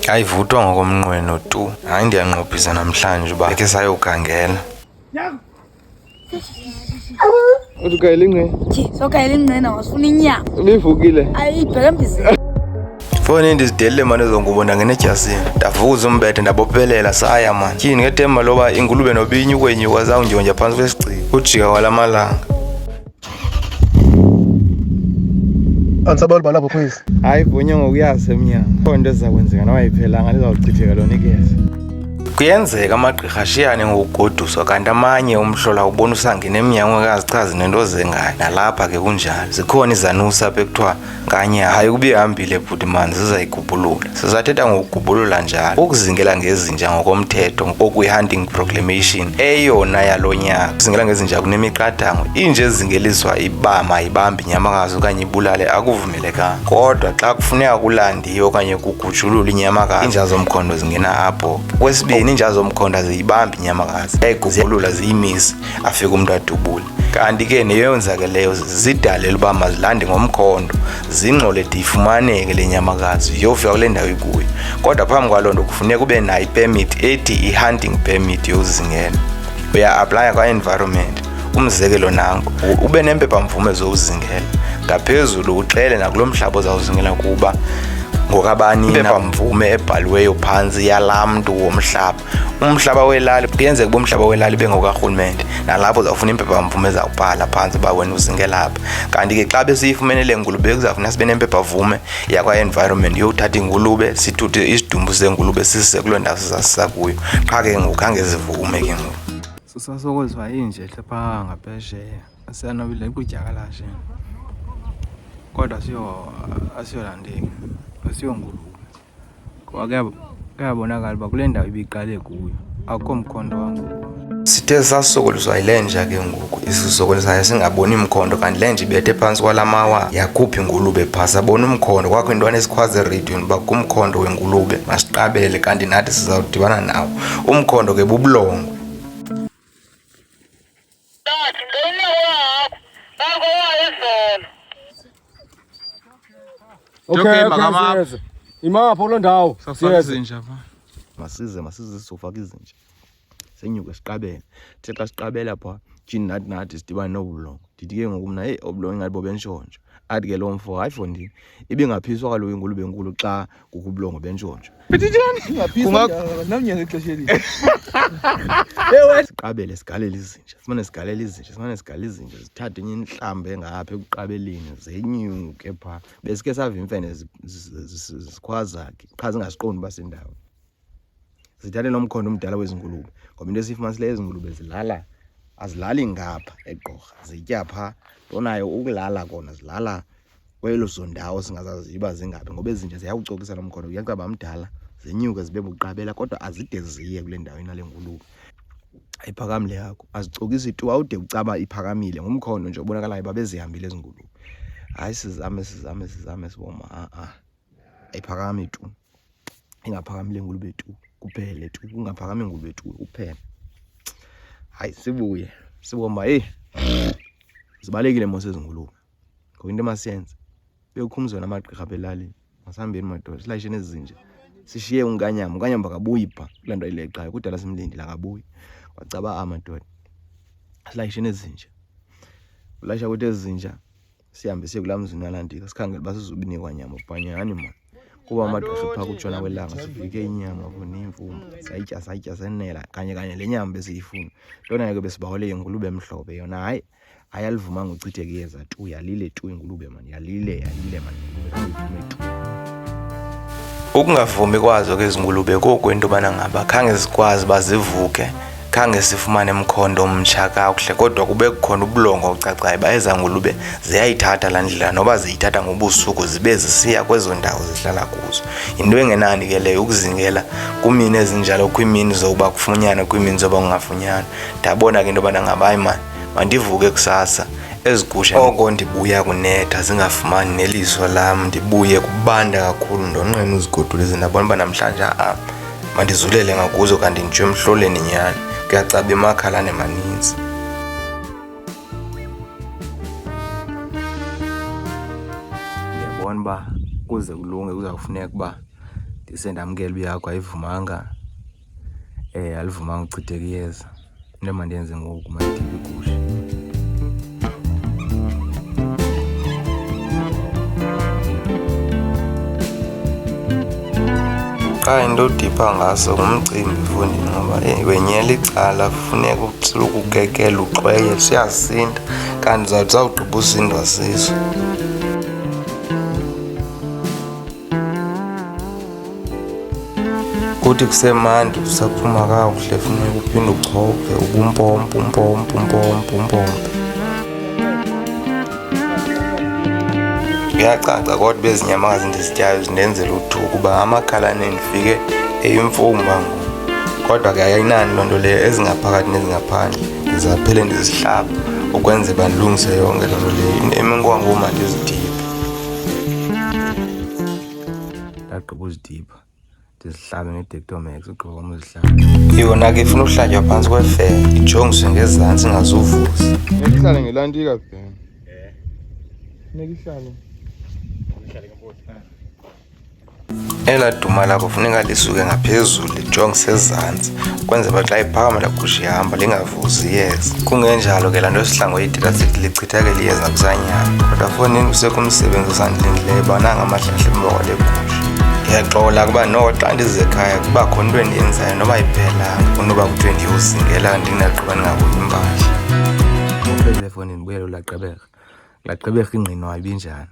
Ayivutwa ngokomnqweno tu. Hayi ndiyanqophisa namhlanje uba ke sayokhangela. Uthi ukayela ingqe? Sokayela ingqe wasifuna inyama. Ulivukile? Ayibheke embizeni. Foni ndizidelele mani ezo ngubo ndangena edyasini. Ndavuza umbethe ndabophelela saya mani. Tyhini ngetemba loba ingulube nobinyi ukwenyuka zawundyondya phantsi kwesigciko. Ujika kwala malanga. Ansabali balapho kwezi. Hayi vunya ngokuyazi emnyanga. Khona into ezizakwenzeka nawayiphelanga lizawuchitheka lona ikeza. Kuyenzeka amagqirha ashiyane ngokugoduswa kanti amanye umhlola ubona usangena emnyango akazichazi nento zengayo. Nalapha ke kunjalo. Zikhona izanusa apha ekuthiwa nganye hayi kubihambile bhuti mani zizayigubulula. Sizathetha ngokugubulula njalo. Ukuzingela ngezinja ngokomthetho okuyi-hunting proclamation eyona yalo nyaka. Ukuzingela ngezinja kunemiqathango. Inje ezingeliswa ibama ibambi inyamakazi okanye ibulale akuvumelekanga. Kodwa xa kufuneka kulandiwe okanye kugujulula inyamakazi, inja zomkhondo zingena apho. Kwesibini inja zomkhonto ziyibambi inyamakazi yayigubulula ziyimisi afike umuntu adubule. Kanti ke neyonzakeleyo zidalela uba mazilande ngomkhondo zingxole de ifumaneke le nyamakazi yofika kule ndawo ikuyo. Kodwa phambi kwaloo nto kufuneka ube nayo ipermit ethi i-hunting permit yozingela. Uya-aplaya kwa-environment. Umzekelo nango ube nempephamvume zowuzingela ngaphezulu uxele nakulo mhlaba ozawuzingela kuba ngokabani impephamvume ebhaliweyo phantsi yalaa mntu womhlaba. Umhlaba welali kuyenzeka uba umhlaba welali bengokarhulumente nalapho uzawufuna impephamvume ezawubhala phantsi uba wena uzingela apha. Kanti ke xa besiyifumene le ngulube kuzawufuna sibe nempephamvume yakwa-environment yothatha ingulube sithuthe isidumbu sengulube sisise kuloo ndawo sizasisa kuyo. Qha ke ngoku khange zivume ke ngoku. Sisasokozwa inje hle phaa ngaphesheya siyanobile kudyakalashe kodwa asiyolandeki asiyongulube ngoba kuyabonakala uba kule ndawo ibiqale kuyo akukho mkhondo wangulube. Sithe sasokoliswa yile nja ke ngoku isisokolisayo singaboni mkhondo kanti le nje ibethe phantsi kwala mawa yakhupha ingulube phaa sabona umkhondo. Kwakho intwana esikhwaza erediyweni uba kumkhondo wengulube masiqabele kanti nathi sizawudibana nawo. Umkhondo ke bubulongwe. Okay, makamazi. Imapho lo ndawo. Safaka izinja pha. Masize sizofaka izinja. Senyuke siqabele. Thi xa siqabela pha, tyhini nathi sidibane nobulongo. Ndithi ke ngoku mna obulongo ingathi bobentshontsho. Athi ke lo mfo hayi fondini. Ibingaphiswa kaloku ingulube enkulu xa kukho ubulongo bentshontsho. Bethithani? Ingaphiswa namnyanga ixesha elihle. Siqabele sigalela izinja. Simane sigala izinja. Sithathe enye inhlamba engapha ekuqabeleni zenyuke pha. Besike sava imfene zikhwaza ke. Qha zingasiqondi uba sendawo. Sithathe lo mkhondo omdala wezingulube. Ngoba into esiyifumanisileyo ezingulube zilala azilali ngapha eGqorha zitya pha. Ntonayo ukulala kona zilala kwelo zondawo singazazi iba zingaphi ngoba ezinje ziyawucokisa lo mkhondo uyacaba mdala zenyuke zibe buqabela kodwa azide ziye kule ndawo inale ngulube. Ayiphakamile yakho azicokisi tu awude ucaba iphakamile ngomkhondo nje ubonakalayo babezihambile ezingulube. Hayi sizame siboma ayiphakami tu. Ingaphakamile ngulube tu kuphele tu kungaphakami ngulube tu kuphela. Hayi sibuye siboma zibalekile mose ezingulube. Ngoba into emasiyenze beyokhumuzwa namagqirha belalini masihambeni madoda silayishene ezinje sishiye unkanyamba bakabuyi pha kulaa nto ayileqayo kudala simlindile akabuyi wacaba amadoda silayishene ezinje ulayisha kuthi ezinja sihambe siye kulaa mzini walandika sikhangele uba sizobinikwa nyama ubhanyani mani kuba amagqirha phaa kutshona kwelanga sivike inyama nemvumba sayitya senela kanye le nyama besiyifuna ntona ke besibawele ingulube emhlophe yona hayi ayalivumanga uchitheke iyeza tu yalile tu ingulube mani yalile mani ingulube tu. Ukungavumi kwazo ke izingulube kokwento bana ngaba khange zikwazi bazivuke khange sifumane emkhondo omtsha kakuhle kodwa kube kukhona ubulongo ocacayo bayeza ngulube ziyayithatha la ndlela noba ziyithatha ngobusuku zibe zisiya kwezo ndawo zihlala kuzo. Into engenani ke leyo ukuzingela kumini ezinjalo kwimini zokuba kufunyana kwimini zoba ungafunyana. Ndabona ke into bana ngaba hayi mani mandivuke kusasa ezigusha oko ndibuya kunetha zingafumani neliso lam ndibuye kubanda kakhulu ndonqena uzigodule ndabona uba namhlanje mandizulele ngakuzo kanti nje emhloleni nyani kuyacaba emakhalane maninzi. Ndiyabona uba kuze kulunge kuzawufuneka uba ndisendamkela uba yakho ayivumanga alivumanga uchitheka iyeza. Into emandiyenze ngoku mandidiphe igusha. Xa into odipha ngaso ngumcimbi mfondini ngoba wenyela icala funeka ukukekela uxweye siyasinda kanti zawugqiba usindwa siso. Kuthi kusemandi usaphuma kakuhle funeka uphinde uchophe ubumpompe. Kuyacaca kodwa bezinyamakazi ndizityayo zindenzela uthuku uba amakhalane ndifike eyimfumba ngoku. Kodwa ke ayinani loo nto leyo, ezingaphakathi nezingaphandle ndizaphele ndizihlaba ukwenzela uba ndilungise yonke loo nto leyo. Emenkwa ngoku mandizidiphe. Ndagqiba uzidipha ndizihlabe nge-Dectomax ugqiba kwam uzihlabe. Yona ke ifuna uhlatywa phantsi kwefele ijongiswe ngezantsi ingazuvuza. Funeka ihlale ngelantika bhena. Funeka ihlale. Ela duma lakho funeka lisuke ngaphezulu lijongise ezantsi ukwenzela uba xa iphakama laa gusha ihamba lingavuzi iyeza. Kungenjalo ke laa nto esihlangu yidila sithi lichithakele iyeza kusanyama. Kodwa fonini kusekho umsebenzi osandilindeleyo bananga amahlahlembwa kwale gusha. Ndiyaxola kuba noko xa ndize ekhaya kuba khona into endiyenzayo noba ayiphelanga kunoba kuthiwe ndiyozingela ndinagqiba ndingabuyi impahla. Uphele efowunini buyele ulaqebeka. Laqebeka ingqino ayibinjani.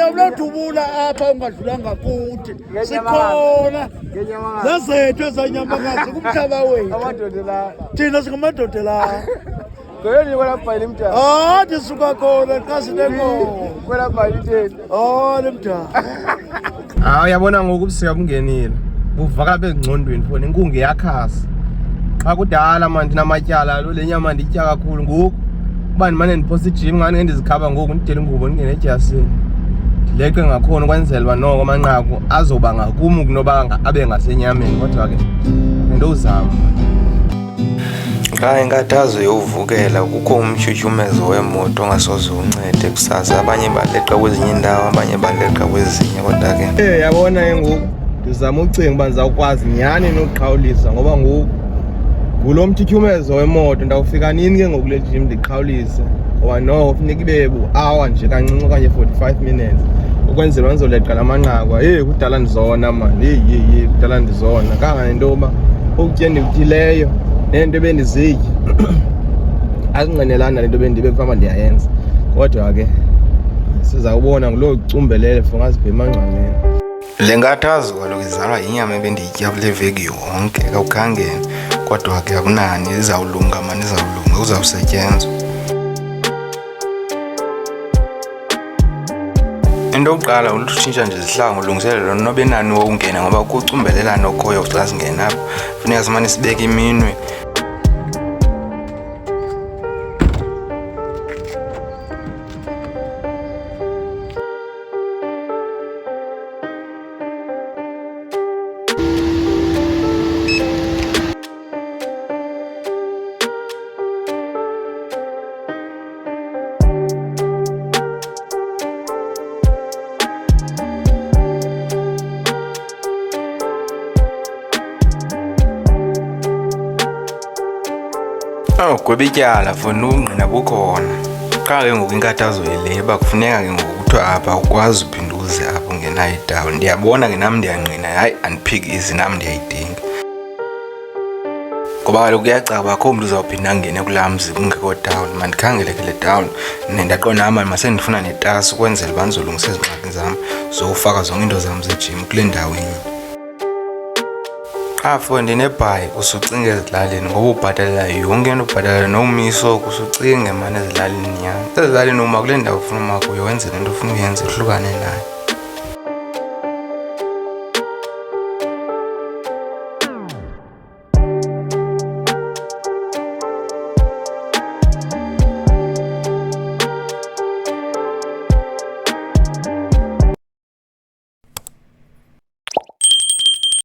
Awuladubula apha ungadlulanga kuthi. Sikhona. Zazethu ezanyamakazi kumhlaba wethu. Thina singamadoda la. Ngoyeni kwela bhayile mtha. Ndisuka khona xa sinenkomo. Kwela bhayile itheni. Lemtha. Uyabona ngoku ubusika bungenile. Buvakala bezingcondweni fona inkungu iyakhasa. Xa kudala manje ndinamatyala le nyama nditya kakhulu ngoku uba ndimane ndiphosa ijim ngani ngendizikhaba ngoku ndidela ingubo ndingene edyasini ndileqe ngakhona ukwenzela uba noko amanqaku azoba ngakum kunoba abe ngasenyameni kodwa ke into uzama. Xa inkathazo yovukela kukho umtyhutyumezo wemoto ongasoze uncede kusasa. Abanye baleqa kwezinye iindawo abanye baleqa kwezinye kodwa ke yabona ke ngoku ndizama ucinga uba ndizawukwazi nyhani nokuqhawulisa ngoba ngoku ngulo mtyhutyumezo wemoto ndawufika nini ke ngoku kule jim ndiqhawulise ngoba noko funeka ibe bu-hour nje kancinci okanye 45 minutes ukwenzela ndizoleqa la manqaku. Kudala ndizona mani kudala ndizona kanganento yoba ukutya endikutyileyo nento ebendizitya azingqinelani nale nto bendibe kufamba ndiyayenza kodwa ke sizawubona ngulo cumbelele for ngazibhema emangcwabeni. le nkathazo kaloku izalwa yinyama ebendiyitya kule veki yonke kawukhangeni kodwa ke akunani izawulunga mani izawulunga uzawusetyenzwa. Into yokuqala ulutshintsha nje izihlangu ulungiselelo nobe nani wokungena ngoba ukucumbelelana okhoyo xa singena apha funeka simane sibeka iminwe. Gweba ityala funa ungqina bukhona. Xa ke ngoku inkathazo yileba kufuneka ke ngoku kuthiwa apha ukwazi uphinduze apho ungenayo itawuni. Ndiyabona ke nam ndiyangqina hayi andiphikisi nam ndiyayidinga ngoba kaloku kuyacaca uba akho mntu uzawuphinda angene kulaa mzi kungekho tawuni. Mandikhangele ke le tawuni ndaqonda ama masendifuna netasi ukwenzela uba ndizolungisa ezingxaki zam zokufaka zonke into zam zejim kule ndawo inye. Afo ndinebhayi usucinge ezilalini ngoba ubhatalela yonke into ubhatalela nomiso kusucinge mani ezilalini nyani. Ezilalini uma kule ndawo ufuna uma kuyo wenze le nto ufuna uyenze uhlukane nayo.